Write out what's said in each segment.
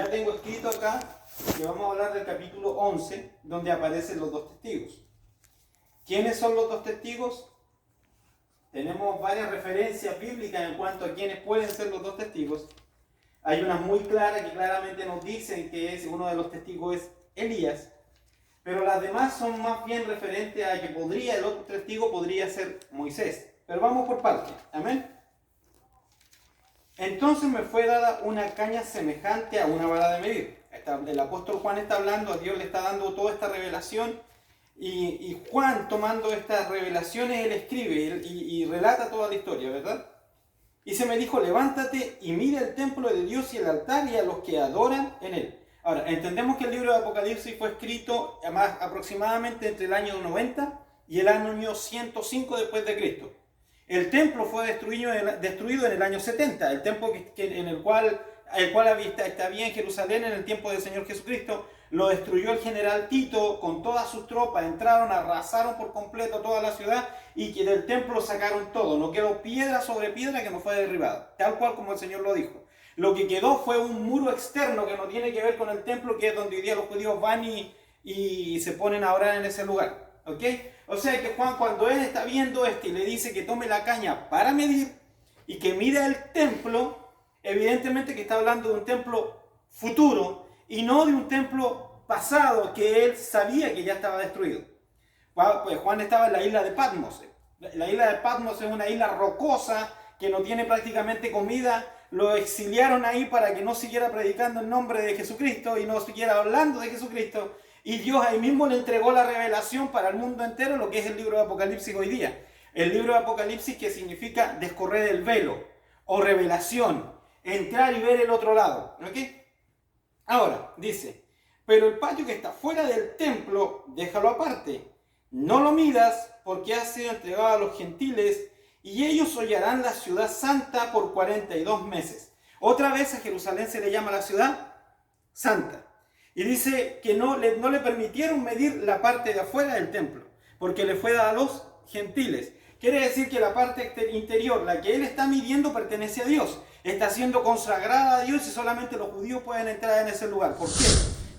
ya tengo escrito acá que vamos a hablar del capítulo 11, donde aparecen los dos testigos. ¿Quiénes son los dos testigos? Tenemos varias referencias bíblicas en cuanto a quiénes pueden ser los dos testigos. Hay unas muy claras que claramente nos dicen que uno de los testigos es Elías, pero las demás son más bien referentes a que el otro testigo podría ser Moisés. Pero vamos por partes. Amén. Entonces me fue dada una caña semejante a una vara de medir. El apóstol Juan está hablando, a Dios le está dando toda esta revelación, y Juan, tomando estas revelaciones, él escribe y relata toda la historia, ¿verdad? Y se me dijo: levántate y mira el templo de Dios y el altar y a los que adoran en él. Ahora, entendemos que el libro de Apocalipsis fue escrito aproximadamente entre el año 90 y el año 105 después de Cristo. El templo fue destruido en el año 70, el templo el cual había en Jerusalén en el tiempo del Señor Jesucristo. Lo destruyó el general Tito con todas sus tropas, entraron, arrasaron por completo toda la ciudad y que del templo sacaron todo. No quedó piedra sobre piedra que no fue derribada, tal cual como el Señor lo dijo. Lo que quedó fue un muro externo que no tiene que ver con el templo, que es donde hoy día los judíos van y se ponen a orar en ese lugar. ¿Ok? O sea que Juan, cuando él está viendo esto y le dice que tome la caña para medir y que mida el templo, evidentemente que está hablando de un templo futuro y no de un templo pasado que él sabía que ya estaba destruido. Pues Juan estaba en la isla de Patmos. La isla de Patmos es una isla rocosa que no tiene prácticamente comida. Lo exiliaron ahí para que no siguiera predicando el nombre de Jesucristo y no siguiera hablando de Jesucristo. Y Dios ahí mismo le entregó la revelación para el mundo entero, lo que es el libro de Apocalipsis hoy día. El libro de Apocalipsis, que significa descorrer el velo o revelación, entrar y ver el otro lado. ¿Ok? Ahora, dice: pero el patio que está fuera del templo, déjalo aparte. No lo midas, porque ha sido entregado a los gentiles, y ellos hollarán la ciudad santa por 42 meses. Otra vez a Jerusalén se le llama la ciudad santa. Y dice que no le permitieron medir la parte de afuera del templo, porque le fue dada a los gentiles. Quiere decir que la parte interior, la que él está midiendo, pertenece a Dios. Está siendo consagrada a Dios y solamente los judíos pueden entrar en ese lugar. ¿Por qué?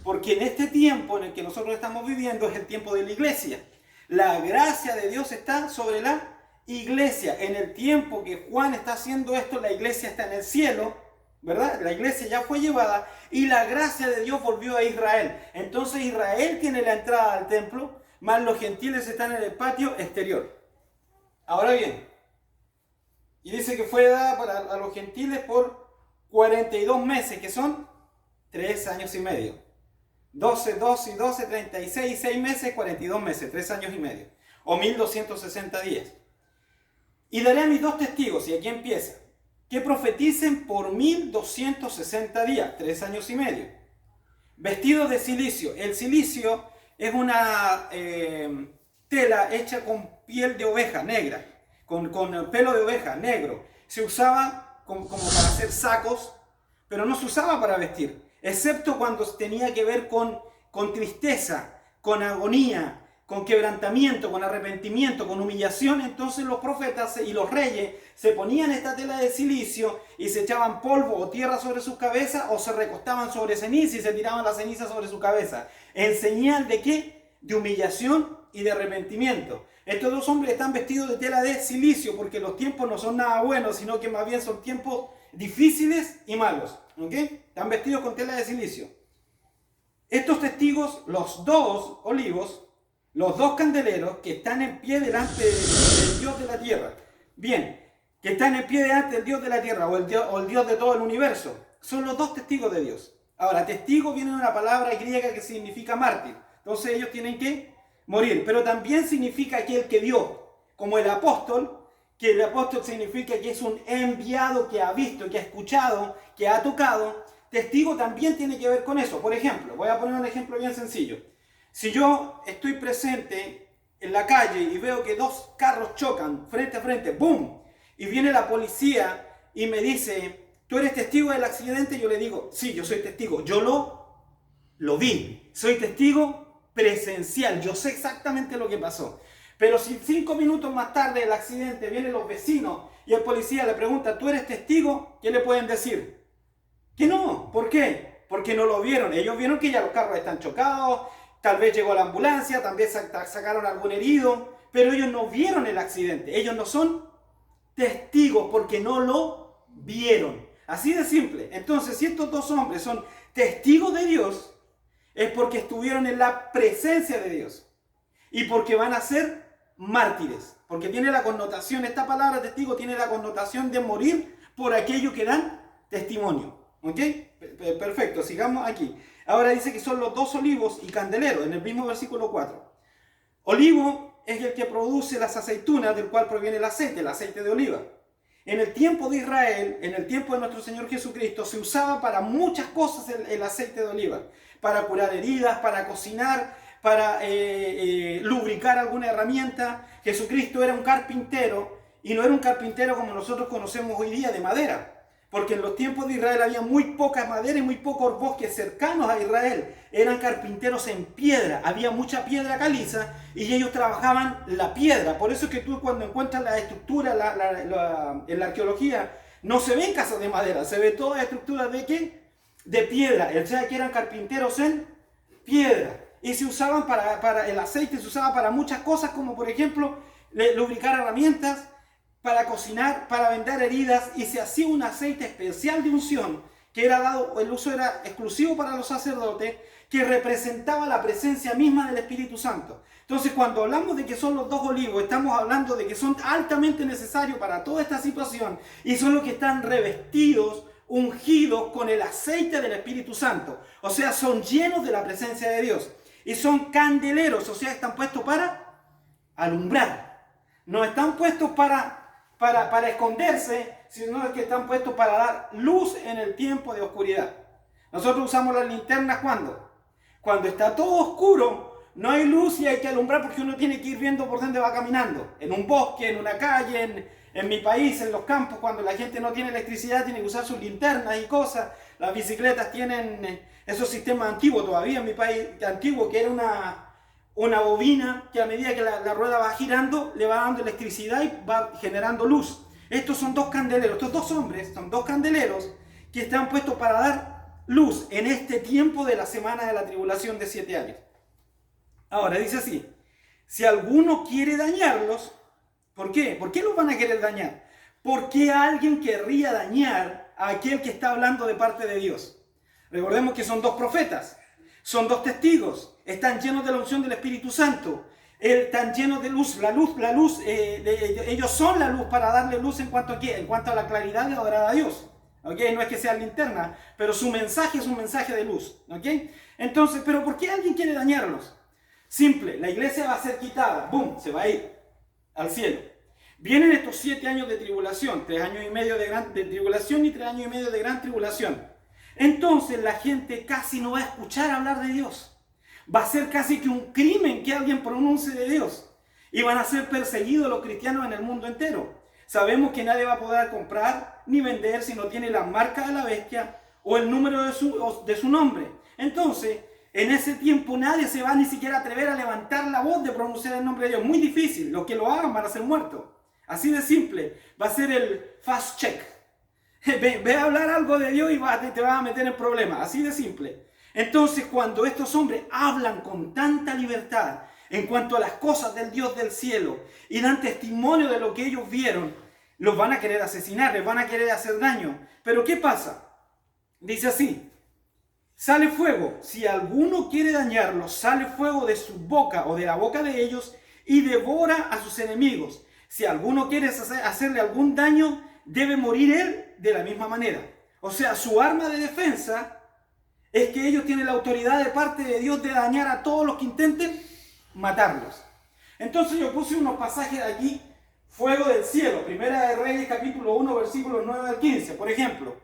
Porque en este tiempo en el que nosotros estamos viviendo es el tiempo de la iglesia. La gracia de Dios está sobre la iglesia. En el tiempo que Juan está haciendo esto, la iglesia está en el cielo, ¿verdad? La iglesia ya fue llevada y la gracia de Dios volvió a Israel. Entonces Israel tiene la entrada al templo, más los gentiles están en el patio exterior. Ahora bien, y dice que fue dada a los gentiles por 42 meses, que son 3 años y medio. 12, 12 y 12, 36, 6 meses, 42 meses, 3 años y medio. O 1260 días. Y daré a mis dos testigos, y aquí empieza, que profeticen por 1260 días, 3 años y medio. Vestidos de silicio. El silicio es una tela hecha con piel de oveja negra, con pelo de oveja negro. Se usaba como para hacer sacos, pero no se usaba para vestir, excepto cuando tenía que ver con tristeza, con agonía, con quebrantamiento, con arrepentimiento, con humillación. Entonces los profetas y los reyes se ponían esta tela de silicio y se echaban polvo o tierra sobre sus cabezas, o se recostaban sobre ceniza y se tiraban la ceniza sobre su cabeza. ¿En señal de qué? De humillación y de arrepentimiento. Estos dos hombres están vestidos de tela de silicio porque los tiempos no son nada buenos, sino que más bien son tiempos difíciles y malos. ¿Ok? Están vestidos con tela de silicio. Estos testigos, los dos olivos, los dos candeleros que están en pie delante del Dios de la tierra. Bien, que están en pie delante del Dios de la tierra o el Dios de todo el universo. Son los dos testigos de Dios. Ahora, testigo viene de una palabra griega que significa mártir. Entonces ellos tienen que morir. Pero también significa aquel que vio, como el apóstol, que el apóstol significa que es un enviado que ha visto, que ha escuchado, que ha tocado. Testigo también tiene que ver con eso. Por ejemplo, voy a poner un ejemplo bien sencillo. Si yo estoy presente en la calle y veo que dos carros chocan frente a frente, ¡boom! Y viene la policía y me dice: ¿tú eres testigo del accidente? Yo le digo: sí, yo soy testigo. Yo lo vi. Soy testigo presencial. Yo sé exactamente lo que pasó. Pero si 5 minutos más tarde del accidente vienen los vecinos y el policía le pregunta: ¿tú eres testigo? ¿Qué le pueden decir? Que no. ¿Por qué? porque no lo vieron. Ellos vieron que ya los carros están chocados, tal vez llegó la ambulancia, tal vez sacaron algún herido, pero ellos no vieron el accidente. Ellos no son testigos porque no lo vieron. Así de simple. Entonces, si estos dos hombres son testigos de Dios, es porque estuvieron en la presencia de Dios y porque van a ser mártires, porque tiene la connotación, esta palabra testigo tiene la connotación de morir por aquello que dan testimonio. ¿Ok? Perfecto, sigamos aquí. Ahora dice que son los dos olivos y candeleros, en el mismo versículo 4. Olivo es el que produce las aceitunas, del cual proviene el aceite de oliva. En el tiempo de Israel, en el tiempo de nuestro Señor Jesucristo, se usaba para muchas cosas el aceite de oliva. Para curar heridas, para cocinar, para lubricar alguna herramienta. Jesucristo era un carpintero, y no era un carpintero como nosotros conocemos hoy día de madera. Porque en los tiempos de Israel había muy poca madera y muy pocos bosques cercanos a Israel. Eran carpinteros en piedra, había mucha piedra caliza y ellos trabajaban la piedra. Por eso es que tú cuando encuentras la estructura en la arqueología, no se ven casas de madera, se ve toda estructura de ¿qué? De piedra. O sea que eran carpinteros en piedra. Y se usaban para el aceite, se usaba para muchas cosas, como por ejemplo lubricar herramientas, para cocinar, para vendar heridas, y se hacía un aceite especial de unción que era dado, el uso era exclusivo para los sacerdotes, que representaba la presencia misma del Espíritu Santo. Entonces, cuando hablamos de que son los dos olivos, estamos hablando de que son altamente necesarios para toda esta situación y son los que están revestidos, ungidos con el aceite del Espíritu Santo. O sea, son llenos de la presencia de Dios y son candeleros, o sea, están puestos para alumbrar. No están puestos para esconderse, sino que están puestos para dar luz en el tiempo de oscuridad. Nosotros usamos las linternas cuando está todo oscuro, no hay luz y hay que alumbrar porque uno tiene que ir viendo por dónde va caminando. En un bosque, en una calle, en mi país, en los campos, cuando la gente no tiene electricidad, tiene que usar sus linternas y cosas. Las bicicletas tienen esos sistemas antiguos todavía en mi país, antiguo, que era una bobina que a medida que la rueda va girando, le va dando electricidad y va generando luz. Estos son dos candeleros, estos dos hombres son dos candeleros que están puestos para dar luz en este tiempo de la semana de la tribulación de 7 años. Ahora dice así, si alguno quiere dañarlos, ¿por qué? ¿Por qué los van a querer dañar? ¿Por qué alguien querría dañar a aquel que está hablando de parte de Dios? Recordemos que son dos profetas, son dos testigos, están llenos de la unción del Espíritu Santo, están llenos de luz, ellos son la luz para darle luz en cuanto a qué, en cuanto a la claridad de adorar a Dios. ¿Okay? No es que sea linterna, pero su mensaje es un mensaje de luz. ¿Okay? Entonces, ¿pero por qué alguien quiere dañarlos? Simple, la iglesia va a ser quitada, ¡boom!, se va a ir al cielo. Vienen estos 7 años de tribulación, 3 años y medio de tribulación y 3 años y medio de gran tribulación. Entonces la gente casi no va a escuchar hablar de Dios. Va a ser casi que un crimen que alguien pronuncie de Dios. Y van a ser perseguidos los cristianos en el mundo entero. Sabemos que nadie va a poder comprar ni vender si no tiene la marca de la bestia o el número de su nombre. Entonces, en ese tiempo nadie se va ni siquiera a atrever a levantar la voz de pronunciar el nombre de Dios. Muy difícil. Los que lo hagan van a ser muertos. Así de simple. Va a ser el fast check. Ve a hablar algo de Dios y te vas a meter en problemas. Así de simple. Entonces, cuando estos hombres hablan con tanta libertad en cuanto a las cosas del Dios del cielo y dan testimonio de lo que ellos vieron, los van a querer asesinar, les van a querer hacer daño. Pero ¿qué pasa? Dice así, sale fuego, si alguno quiere dañarlos, sale fuego de su boca o de la boca de ellos y devora a sus enemigos. Si alguno quiere hacerle algún daño, debe morir él de la misma manera. O sea, su arma de defensa es que ellos tienen la autoridad de parte de Dios de dañar a todos los que intenten matarlos. Entonces yo puse unos pasajes aquí, fuego del cielo, Primera de Reyes capítulo 1 versículos 9 al 15, por ejemplo.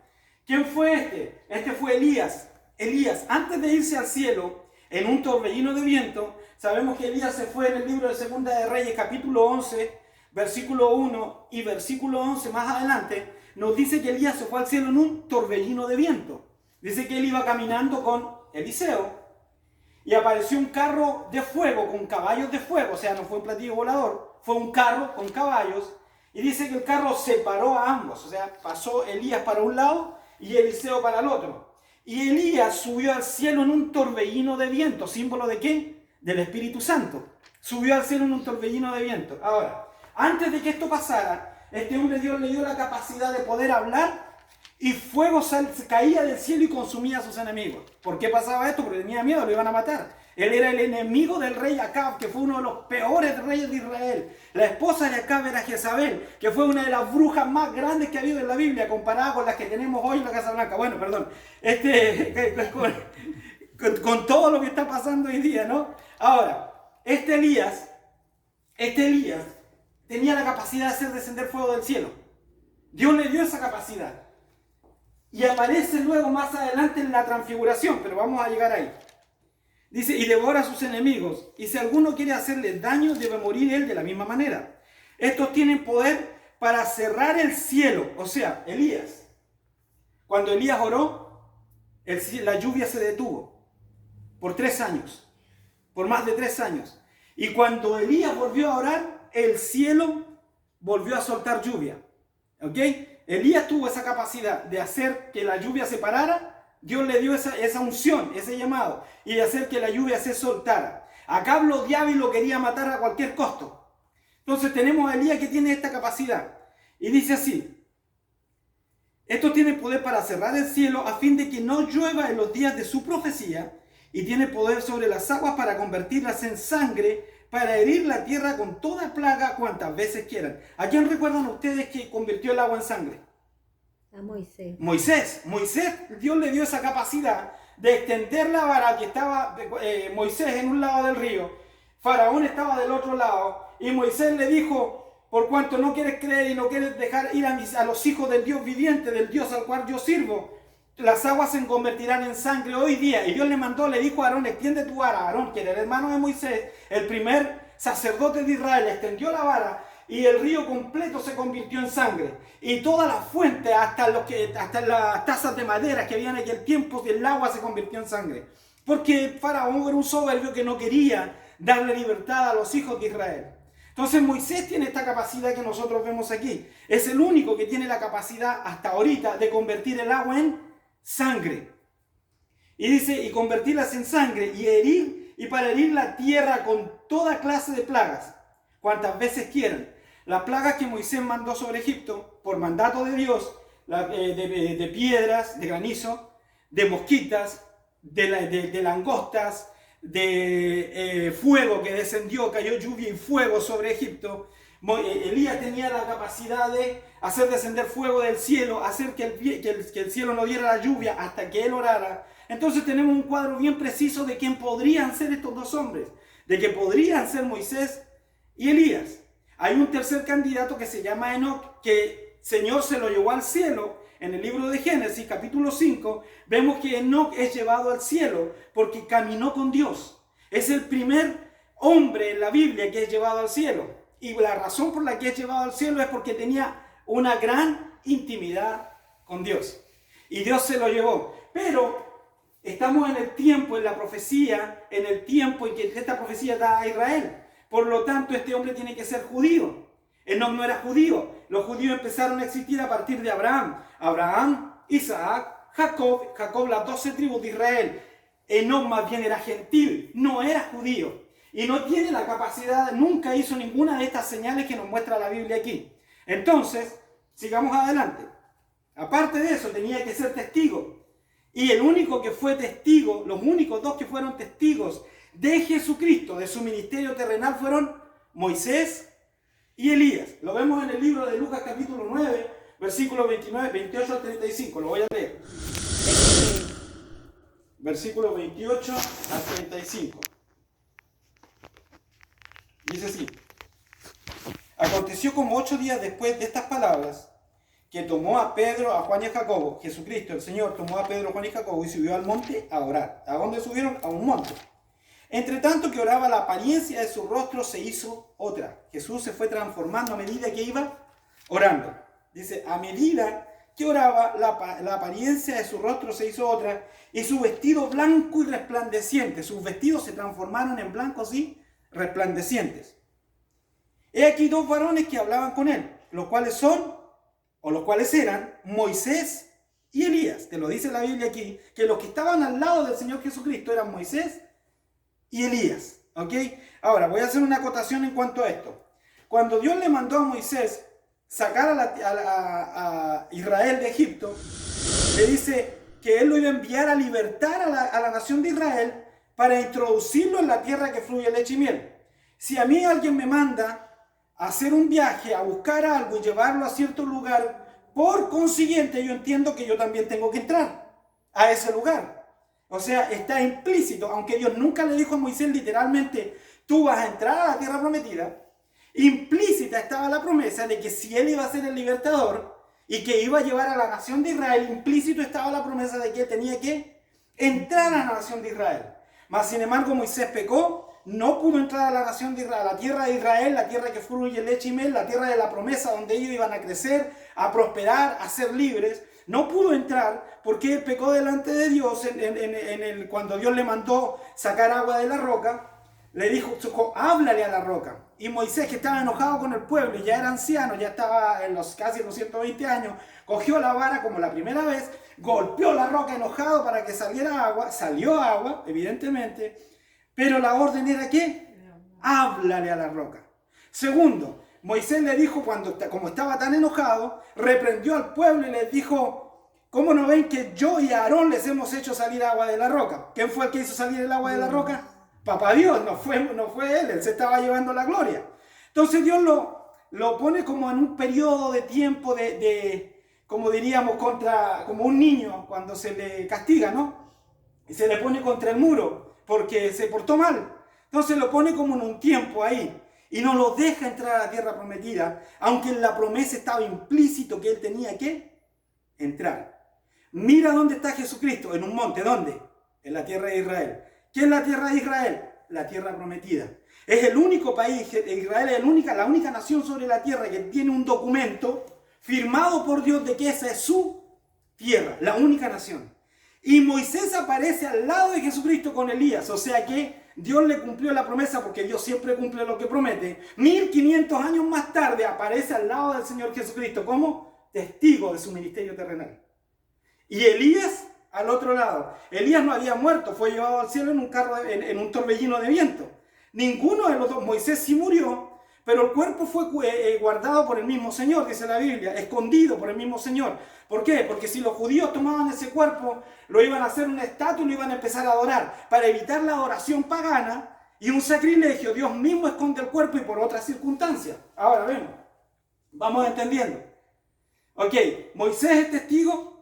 ¿Quién fue este? Este fue Elías. Elías, antes de irse al cielo, en un torbellino de viento, sabemos que Elías se fue en el libro de Segunda de Reyes capítulo 11, versículo 1 y versículo 11 más adelante, nos dice que Elías se fue al cielo en un torbellino de viento. Dice que él iba caminando con Eliseo y apareció un carro de fuego con caballos de fuego, o sea, no fue un platillo volador, fue un carro con caballos, y dice que el carro separó a ambos, o sea, pasó Elías para un lado y Eliseo para el otro. Y Elías subió al cielo en un torbellino de viento. ¿Símbolo de qué? Del Espíritu Santo. Subió al cielo en un torbellino de viento. Ahora, antes de que esto pasara, este hombre Dios le dio la capacidad de poder hablar y fuego caía del cielo y consumía a sus enemigos. ¿Por qué pasaba esto? Porque tenía miedo, lo iban a matar. Él era el enemigo del rey Acab, que fue uno de los peores reyes de Israel. La esposa de Acab era Jezabel, que fue una de las brujas más grandes que ha habido en la Biblia, comparada con las que tenemos hoy en la Casa Blanca. Bueno, perdón, con todo lo que está pasando hoy día, ¿no? Ahora, este Elías tenía la capacidad de hacer descender fuego del cielo. Dios le dio esa capacidad. Y aparece luego más adelante en la transfiguración, pero vamos a llegar ahí. Dice, y devora a sus enemigos, y si alguno quiere hacerle daño, debe morir él de la misma manera. Estos tienen poder para cerrar el cielo, o sea, Elías. Cuando Elías oró, la lluvia se detuvo por 3 años, por más de 3 años. Y cuando Elías volvió a orar, el cielo volvió a soltar lluvia. ¿Ok? Elías tuvo esa capacidad de hacer que la lluvia se parara. Dios le dio esa unción, ese llamado, y de hacer que la lluvia se soltara. Acab lo odiaba y lo quería matar a cualquier costo. Entonces tenemos a Elías que tiene esta capacidad. Y dice así: estos tienen poder para cerrar el cielo a fin de que no llueva en los días de su profecía, y tiene poder sobre las aguas para convertirlas en sangre, para herir la tierra con toda plaga cuantas veces quieran. ¿A quién recuerdan ustedes que convirtió el agua en sangre? A Moisés. Moisés, Dios le dio esa capacidad de extender la vara, que estaba Moisés en un lado del río, Faraón estaba del otro lado, y Moisés le dijo: por cuanto no quieres creer y no quieres dejar ir a los hijos del Dios viviente, del Dios al cual yo sirvo, las aguas se convertirán en sangre hoy día. Y Dios le dijo a Aarón: extiende tu vara. Aarón, que era el hermano de Moisés, el primer sacerdote de Israel, extendió la vara, y el río completo se convirtió en sangre. Y todas las fuentes, hasta las tazas de madera que había en aquel tiempo, el agua se convirtió en sangre. Porque Faraón era un soberbio que no quería darle libertad a los hijos de Israel. Entonces Moisés tiene esta capacidad que nosotros vemos aquí. Es el único que tiene la capacidad hasta ahorita de convertir el agua en sangre. Y dice, y convertirlas en sangre y para herir la tierra con toda clase de plagas, cuantas veces quieran. Las plagas que Moisés mandó sobre Egipto, por mandato de Dios, de piedras, de granizo, de mosquitas, de langostas, de fuego que descendió, cayó lluvia y fuego sobre Egipto. Elías tenía la capacidad de hacer descender fuego del cielo, hacer que el cielo no diera la lluvia hasta que él orara. Entonces tenemos un cuadro bien preciso de quién podrían ser estos dos hombres, de que podrían ser Moisés y Elías. Hay un tercer candidato que se llama Enoc, que el Señor se lo llevó al cielo. En el libro de Génesis, capítulo 5, vemos que Enoc es llevado al cielo porque caminó con Dios. Es el primer hombre en la Biblia que es llevado al cielo. Y la razón por la que es llevado al cielo es porque tenía una gran intimidad con Dios. Y Dios se lo llevó. Pero estamos en el tiempo, en la profecía, en el tiempo en que esta profecía da a Israel. Por lo tanto, este hombre tiene que ser judío. Enoc no era judío. Los judíos empezaron a existir a partir de Abraham, Isaac, Jacob, las 12 tribus de Israel. Enoc más bien era gentil, no era judío. Y no tiene la capacidad, nunca hizo ninguna de estas señales que nos muestra la Biblia aquí. Entonces, sigamos adelante. Aparte de eso, tenía que ser testigo. Y el único que fue testigo, los únicos dos que fueron testigos de Jesucristo, de su ministerio terrenal, fueron Moisés y Elías. Lo vemos en el libro de Lucas capítulo 9, versículos 29, 28 al 35. Lo voy a leer. Versículo 28 al 35. Dice así: aconteció como 8 días después de estas palabras, que tomó a Pedro, a Juan y a Jacobo, Jesucristo, el Señor, tomó a Pedro, Juan y Jacobo y subió al monte a orar. ¿A dónde subieron? A un monte. Entre tanto que oraba, la apariencia de su rostro se hizo otra. Jesús se fue transformando a medida que iba orando. Dice, a medida que oraba, la apariencia de su rostro se hizo otra, y su vestido blanco y resplandeciente. Sus vestidos se transformaron en blancos y resplandecientes. He aquí 2 varones que hablaban con él, los cuales eran Moisés y Elías. Te lo dice la Biblia aquí, que los que estaban al lado del Señor Jesucristo eran Moisés y Elías. ¿Ok? Ahora, voy a hacer una acotación en cuanto a esto. Cuando Dios le mandó a Moisés sacar a Israel de Egipto, le dice que él lo iba a enviar a libertar a la nación de Israel para introducirlo en la tierra que fluye leche y miel. Si a mí alguien me manda a hacer un viaje, a buscar algo y llevarlo a cierto lugar, por consiguiente yo entiendo que yo también tengo que entrar a ese lugar. O sea, está implícito, aunque Dios nunca le dijo a Moisés literalmente, tú vas a entrar a la tierra prometida, implícita estaba la promesa de que si él iba a ser el libertador y que iba a llevar a la nación de Israel, implícito estaba la promesa de que él tenía que entrar a la nación de Israel. Mas sin embargo Moisés pecó, no pudo entrar a la nación de Israel, a la tierra de Israel, la tierra que fluye leche y miel, la tierra de la promesa donde ellos iban a crecer, a prosperar, a ser libres. No pudo entrar porque él pecó delante de Dios cuando Dios le mandó sacar agua de la roca. Le dijo, háblale a la roca. Y Moisés, que estaba enojado con el pueblo y ya era anciano, ya estaba en casi los 120 años, cogió la vara como la primera vez, golpeó la roca enojado para que saliera agua. Salió agua, evidentemente, pero la orden era ¿qué? Háblale a la roca. Segundo, Moisés le dijo, como estaba tan enojado, reprendió al pueblo y les dijo, ¿cómo no ven que yo y Aarón les hemos hecho salir agua de la roca? ¿Quién fue el que hizo salir el agua de la roca? Papá Dios, no fue él se estaba llevando la gloria. Entonces Dios lo pone como en un periodo de tiempo como diríamos, como un niño cuando se le castiga, ¿no? Y se le pone contra el muro porque se portó mal. Entonces lo pone como en un tiempo ahí y no lo deja entrar a la tierra prometida, aunque en la promesa estaba implícito que él tenía que entrar. Mira dónde está Jesucristo, en un monte, ¿dónde? En la tierra de Israel. ¿Qué es la tierra de Israel? La tierra prometida. Es el único país, Israel es la única nación sobre la tierra que tiene un documento firmado por Dios de que esa es su tierra, la única nación. Y Moisés aparece al lado de Jesucristo con Elías, o sea que Dios le cumplió la promesa porque Dios siempre cumple lo que promete. 1500 años más tarde aparece al lado del Señor Jesucristo como testigo de su ministerio terrenal. Y Elías al otro lado. Elías no había muerto, fue llevado al cielo en un torbellino de viento. Ninguno de los dos, Moisés sí murió, pero el cuerpo fue guardado por el mismo Señor, dice la Biblia, escondido por el mismo Señor. ¿Por qué? Porque si los judíos tomaban ese cuerpo, lo iban a hacer una estatua y lo iban a empezar a adorar. Para evitar la adoración pagana y un sacrilegio, Dios mismo esconde el cuerpo y por otras circunstancias. Ahora vemos, vamos entendiendo. Ok, Moisés es testigo.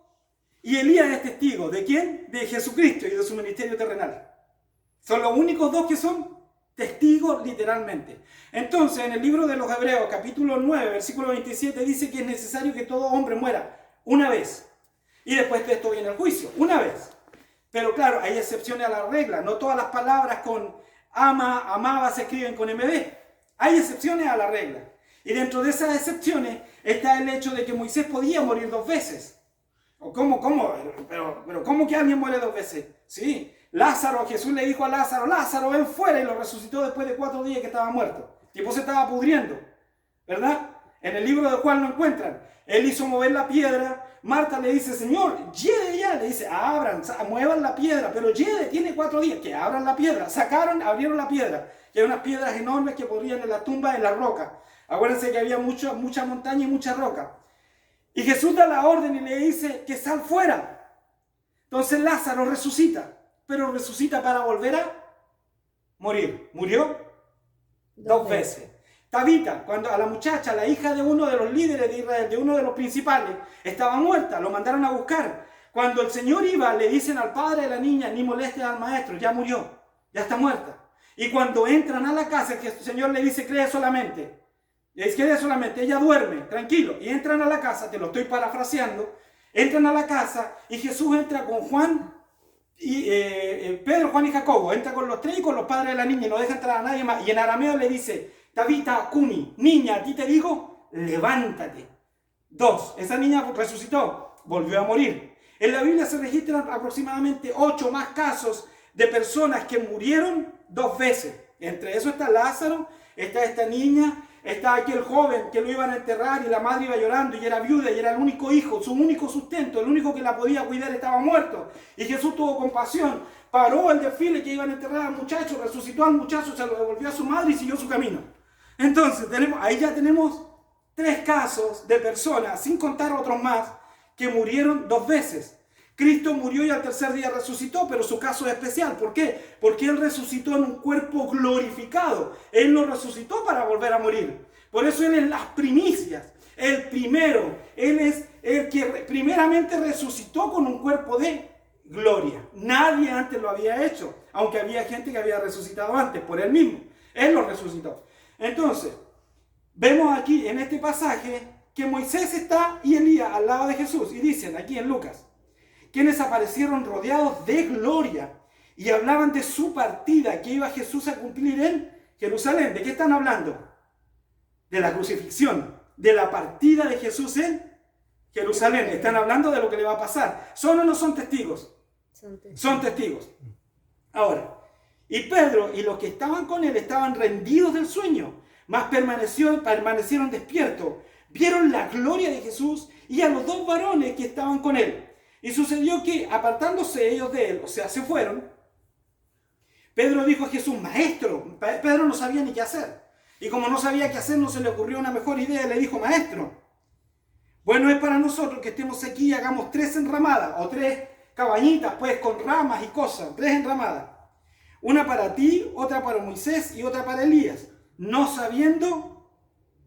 Y Elías es testigo. ¿De quién? De Jesucristo y de su ministerio terrenal. Son los únicos dos que son testigos literalmente. Entonces, en el libro de los Hebreos, capítulo 9, versículo 27, dice que es necesario que todo hombre muera una vez. Y después de esto viene el juicio, una vez. Pero claro, hay excepciones a la regla. No todas las palabras con amaba se escriben con MB. Hay excepciones a la regla. Y dentro de esas excepciones está el hecho de que Moisés podía morir 2 veces. ¿Cómo? Pero ¿cómo que alguien muere 2 veces? Sí, Lázaro, Jesús le dijo a Lázaro, Lázaro, ven fuera, y lo resucitó después de 4 días que estaba muerto. El tipo se estaba pudriendo, ¿verdad? En el libro de Juan lo encuentran. Él hizo mover la piedra. Marta le dice, Señor, lleve ya. Le dice, muevan la piedra, pero lleve, tiene 4 días. Que abran la piedra. Abrieron la piedra. Que hay unas piedras enormes que podrían en la tumba, en la roca. Acuérdense que había mucha montaña y mucha roca. Y Jesús da la orden y le dice que sal fuera. Entonces Lázaro resucita, pero resucita para volver a morir. ¿Murió? 2 veces. Tabita, cuando a la muchacha, la hija de uno de los líderes de Israel, de uno de los principales, estaba muerta, lo mandaron a buscar. Cuando el Señor iba, le dicen al padre de la niña, ni moleste al maestro, ya murió, ya está muerta. Y cuando entran a la casa, el Señor le dice, cree solamente. Ella duerme, tranquilo, y entran a la casa, te lo estoy parafraseando, entran a la casa y Jesús entra con Juan, y Pedro, Juan y Jacobo, entra con los 3 y con los padres de la niña y no deja entrar a nadie más, y en arameo le dice, Tabita Kumi, niña, a ti te digo, levántate. 2, esa niña resucitó, volvió a morir. En la Biblia se registran aproximadamente 8 más casos de personas que murieron 2 veces, entre eso está Lázaro, está esta niña, Estaba aquel joven que lo iban a enterrar y la madre iba llorando y era viuda y era el único hijo, su único sustento, el único que la podía cuidar estaba muerto. Y Jesús tuvo compasión, paró el desfile que iban a enterrar al muchacho, resucitó al muchacho, se lo devolvió a su madre y siguió su camino. Entonces, ahí ya tenemos 3 casos de personas, sin contar otros más, que murieron 2 veces. Cristo murió y al tercer día resucitó, pero su caso es especial. ¿Por qué? Porque Él resucitó en un cuerpo glorificado. Él no resucitó para volver a morir. Por eso Él es las primicias, el primero. Él es el que primeramente resucitó con un cuerpo de gloria. Nadie antes lo había hecho, aunque había gente que había resucitado antes por Él mismo. Él lo resucitó. Entonces, vemos aquí en este pasaje que Moisés está y Elías al lado de Jesús. Y dicen aquí en Lucas, quienes aparecieron rodeados de gloria y hablaban de su partida que iba Jesús a cumplir en Jerusalén. ¿De qué están hablando? De la crucifixión, de la partida de Jesús en Jerusalén. Están hablando de lo que le va a pasar. ¿Son o no son testigos? Son testigos. Ahora, y Pedro y los que estaban con él estaban rendidos del sueño, mas permanecieron despiertos. Vieron la gloria de Jesús y a los 2 varones que estaban con él. Y sucedió que, apartándose ellos de él, o sea, se fueron, Pedro dijo a Jesús, Maestro. Pedro no sabía ni qué hacer. Y como no sabía qué hacer, no se le ocurrió una mejor idea. Le dijo, Maestro, bueno es para nosotros que estemos aquí y hagamos 3 enramadas, o 3 cabañitas, pues, con ramas y cosas, 3 enramadas. Una para ti, otra para Moisés y otra para Elías. No sabiendo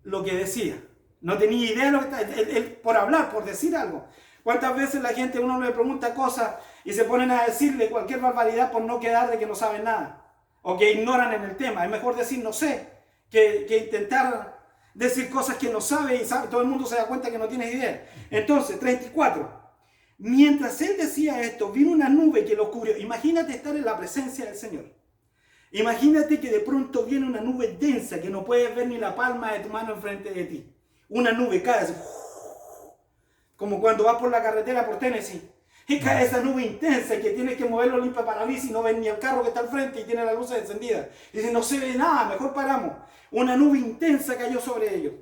lo que decía. No tenía idea de lo que estaba, él por hablar, por decir algo. ¿Cuántas veces la gente, uno le pregunta cosas y se ponen a decirle cualquier barbaridad por no quedar de que no saben nada? O que ignoran en el tema. Es mejor decir no sé que intentar decir cosas que no sabe y todo el mundo se da cuenta que no tienes idea. Entonces, 34. Mientras él decía esto, vino una nube que lo cubrió. Imagínate estar en la presencia del Señor. Imagínate que de pronto viene una nube densa que no puedes ver ni la palma de tu mano enfrente de ti. Una nube cae así, como cuando vas por la carretera por Tennessee y cae esa nube intensa que tienes que moverlo limpio para bici y no ven ni el carro que está al frente y tiene las luces encendidas. Y dice, no se ve nada, mejor paramos. Una nube intensa cayó sobre ellos.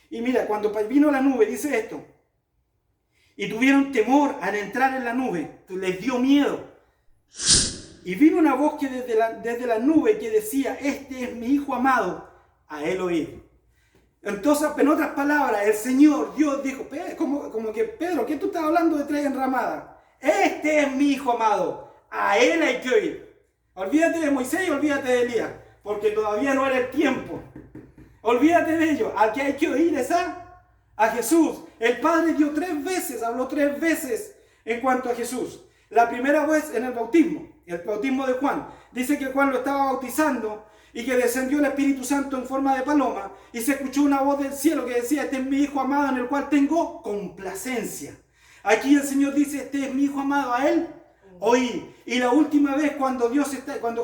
Y mira, cuando vino la nube, dice esto, y tuvieron temor al entrar en la nube, les dio miedo. Y vino una voz que desde la nube que decía, este es mi Hijo amado, a él oíd. Entonces, en otras palabras, el Señor, Dios dijo, como que Pedro, ¿qué tú estás hablando de 3 enramadas? Este es mi Hijo amado, a él hay que oír. Olvídate de Moisés y olvídate de Elías, porque todavía no era el tiempo. Olvídate de ellos, al que hay que oír es a Jesús. El Padre dio 3 veces, habló 3 veces en cuanto a Jesús. La primera vez en el bautismo de Juan. Dice que Juan lo estaba bautizando y que descendió el Espíritu Santo en forma de paloma y se escuchó una voz del cielo que decía, este es mi Hijo amado en el cual tengo complacencia. Aquí el Señor dice, este es mi Hijo amado, a él oí. Y la última vez cuando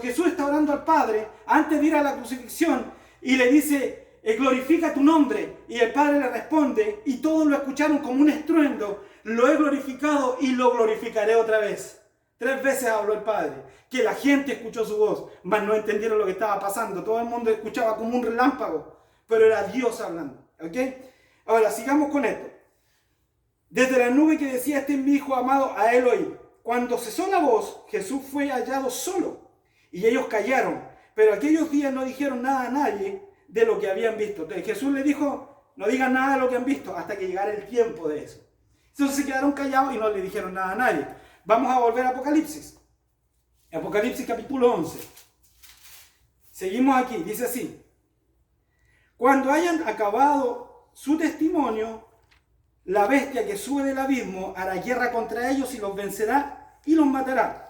Jesús está orando al Padre, antes de ir a la crucifixión, y le dice, glorifica tu nombre, y el Padre le responde, y todos lo escucharon como un estruendo, lo he glorificado y lo glorificaré otra vez. 3 veces habló el Padre, que la gente escuchó su voz, mas no entendieron lo que estaba pasando. Todo el mundo escuchaba como un relámpago, pero era Dios hablando. ¿Ok? Ahora, sigamos con esto. Desde la nube que decía, este es mi Hijo amado, a él oí. Cuando cesó la voz, Jesús fue hallado solo, y ellos callaron. Pero aquellos días no dijeron nada a nadie de lo que habían visto. Entonces Jesús le dijo, no digan nada de lo que han visto, hasta que llegara el tiempo de eso. Entonces se quedaron callados y no le dijeron nada a nadie. Vamos a volver a Apocalipsis. Apocalipsis capítulo 11. Seguimos aquí, dice así. Cuando hayan acabado su testimonio, la bestia que sube del abismo hará guerra contra ellos y los vencerá y los matará.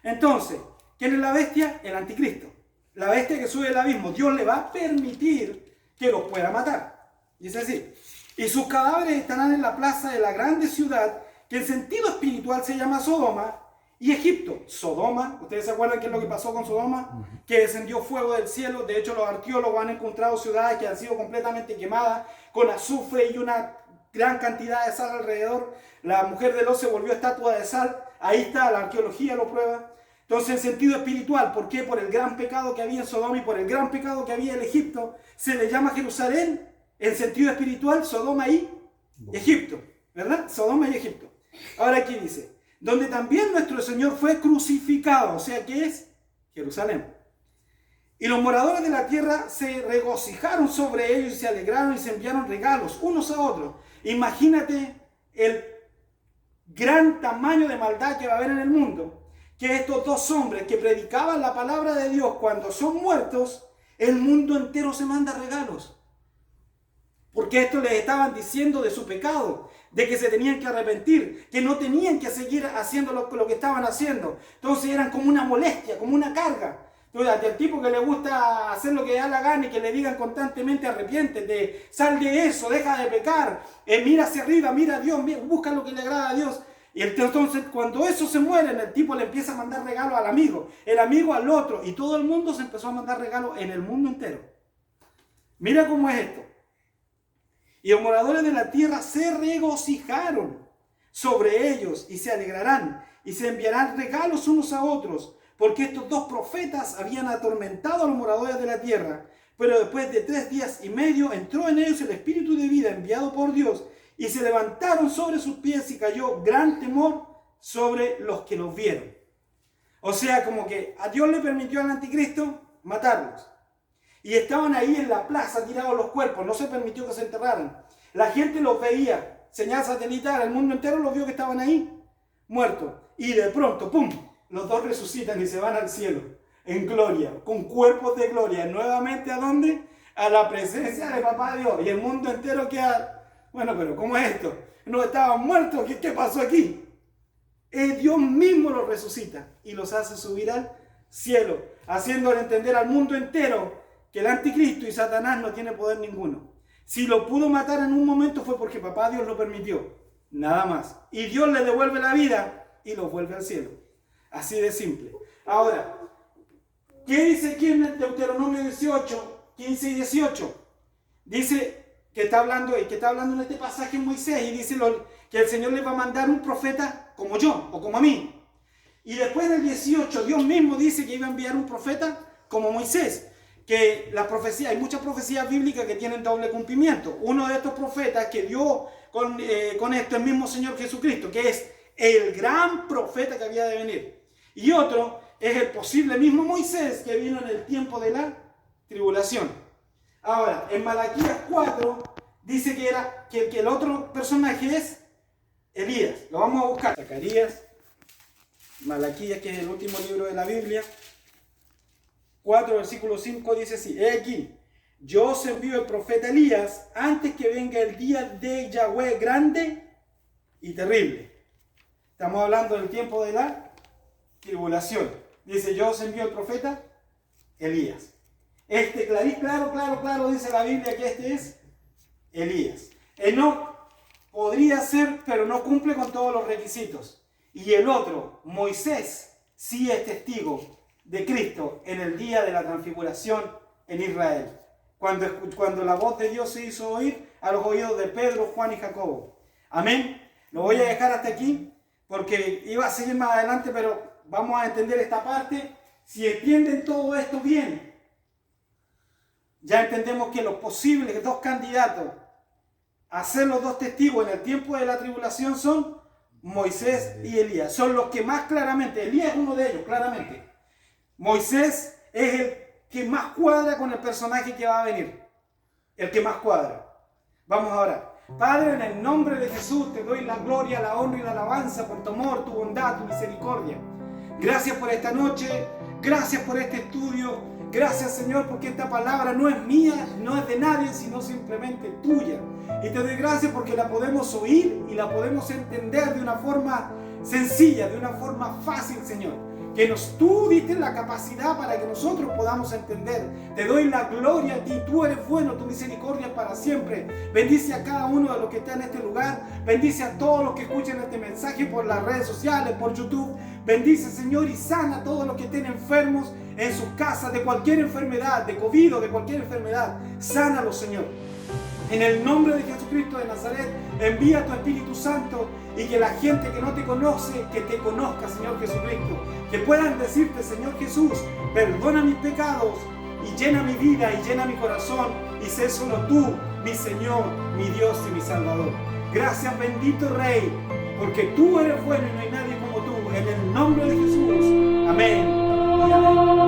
Entonces, ¿quién es la bestia? El anticristo. La bestia que sube del abismo, Dios le va a permitir que los pueda matar. Dice así. Y sus cadáveres estarán en la plaza de la grande ciudad, que en sentido espiritual se llama Sodoma, y Egipto. Sodoma, ¿ustedes se acuerdan qué es lo que pasó con Sodoma? Que descendió fuego del cielo. De hecho, los arqueólogos han encontrado ciudades que han sido completamente quemadas, con azufre y una gran cantidad de sal alrededor. La mujer de Lot se volvió estatua de sal. Ahí está, la arqueología lo prueba. Entonces, en sentido espiritual, ¿por qué? Por el gran pecado que había en Sodoma y por el gran pecado que había en Egipto, se le llama Jerusalén, en sentido espiritual, Sodoma y Egipto, ¿verdad? Sodoma y Egipto. Ahora aquí dice, donde también nuestro Señor fue crucificado, o sea, ¿qué es? Jerusalén. Y los moradores de la tierra se regocijaron sobre ellos y se alegraron y se enviaron regalos unos a otros. Imagínate el gran tamaño de maldad que va a haber en el mundo, que estos dos hombres que predicaban la palabra de Dios cuando son muertos, el mundo entero se manda regalos. Porque esto les estaban diciendo de su pecado, de que se tenían que arrepentir, que no tenían que seguir haciendo lo que estaban haciendo. Entonces eran como una molestia, como una carga. Entonces, al tipo que le gusta hacer lo que da la gana y que le digan constantemente arrepiéntete, sal de eso, deja de pecar, mira hacia arriba, mira a Dios, busca lo que le agrada a Dios. Y entonces cuando eso se muere, el tipo le empieza a mandar regalos al amigo, el amigo al otro, y todo el mundo se empezó a mandar regalos en el mundo entero. Mira cómo es esto. Y los moradores de la tierra se regocijaron sobre ellos y se alegrarán y se enviarán regalos unos a otros, porque estos dos profetas habían atormentado a los moradores de la tierra. Pero después de 3 días y medio entró en ellos el espíritu de vida enviado por Dios, y se levantaron sobre sus pies y cayó gran temor sobre los que los vieron. O sea, como que a Dios le permitió al anticristo matarlos. Y estaban ahí en la plaza tirados los cuerpos, no se permitió que se enterraran. La gente los veía, señal satelital, el mundo entero los vio que estaban ahí, muertos. Y de pronto, ¡pum!, los dos resucitan y se van al cielo, en gloria, con cuerpos de gloria. Nuevamente, ¿a dónde? A la presencia de Papá Dios. Y el mundo entero queda, bueno, pero ¿cómo es esto? ¿No estaban muertos? ¿Qué pasó aquí? Dios mismo los resucita y los hace subir al cielo, haciéndole entender al mundo entero que el anticristo y Satanás no tiene poder ninguno. Si lo pudo matar en un momento fue porque Papá Dios lo permitió, nada más. Y Dios le devuelve la vida y los vuelve al cielo. Así de simple. Ahora, ¿qué dice aquí en Deuteronomio 18, 15 y 18? Dice que está hablando en este pasaje Moisés y dice que el Señor le va a mandar un profeta como yo o como a mí. Y después del 18, Dios mismo dice que iba a enviar un profeta como Moisés. Que la profecía, hay muchas profecías bíblicas que tienen doble cumplimiento. Uno de estos profetas que dio con esto el mismo Señor Jesucristo, que es el gran profeta que había de venir. Y otro es el posible mismo Moisés que vino en el tiempo de la tribulación. Ahora, en Malaquías 4 dice que el otro personaje es Elías. Lo vamos a buscar. Zacarías, Malaquías, que es el último libro de la Biblia. 4, versículo 5 dice así: he aquí, yo os envío el profeta Elías antes que venga el día de Yahweh grande y terrible. Estamos hablando del tiempo de la tribulación. Dice, yo os envío el profeta Elías. Claro, dice la Biblia que este es Elías. Enoc podría ser, pero no cumple con todos los requisitos. Y el otro, Moisés, sí es testigo de Cristo en el día de la transfiguración en Israel. Cuando la voz de Dios se hizo oír a los oídos de Pedro, Juan y Jacobo. Amén. Lo voy a dejar hasta aquí porque iba a seguir más adelante, pero vamos a entender esta parte. Si entienden todo esto bien, ya entendemos que los posibles 2 candidatos a ser los 2 testigos en el tiempo de la tribulación son Moisés y Elías. Son los que más claramente, Elías es uno de ellos, claramente. Moisés es el que más cuadra con el personaje que va a venir. El que más cuadra. Vamos a orar. Padre, en el nombre de Jesús te doy la gloria, la honra y la alabanza por tu amor, tu bondad, tu misericordia. Gracias por esta noche, gracias por este estudio, gracias Señor porque esta palabra no es mía, no es de nadie, sino simplemente tuya. Y te doy gracias porque la podemos oír y la podemos entender de una forma sencilla, de una forma fácil, Señor. Que tú diste la capacidad para que nosotros podamos entender. Te doy la gloria a ti, tú eres bueno, tu misericordia para siempre. Bendice a cada uno de los que está en este lugar. Bendice a todos los que escuchan este mensaje por las redes sociales, por YouTube. Bendice, Señor, y sana a todos los que estén enfermos en sus casas de cualquier enfermedad, de COVID o de cualquier enfermedad. Sánalos, Señor. En el nombre de Jesucristo de Nazaret, envía tu Espíritu Santo y que la gente que no te conoce, que te conozca, Señor Jesucristo. Que puedan decirte, Señor Jesús, perdona mis pecados y llena mi vida y llena mi corazón y sé solo tú, mi Señor, mi Dios y mi Salvador. Gracias, bendito Rey, porque tú eres bueno y no hay nadie como tú. En el nombre de Jesús. Amén y amén.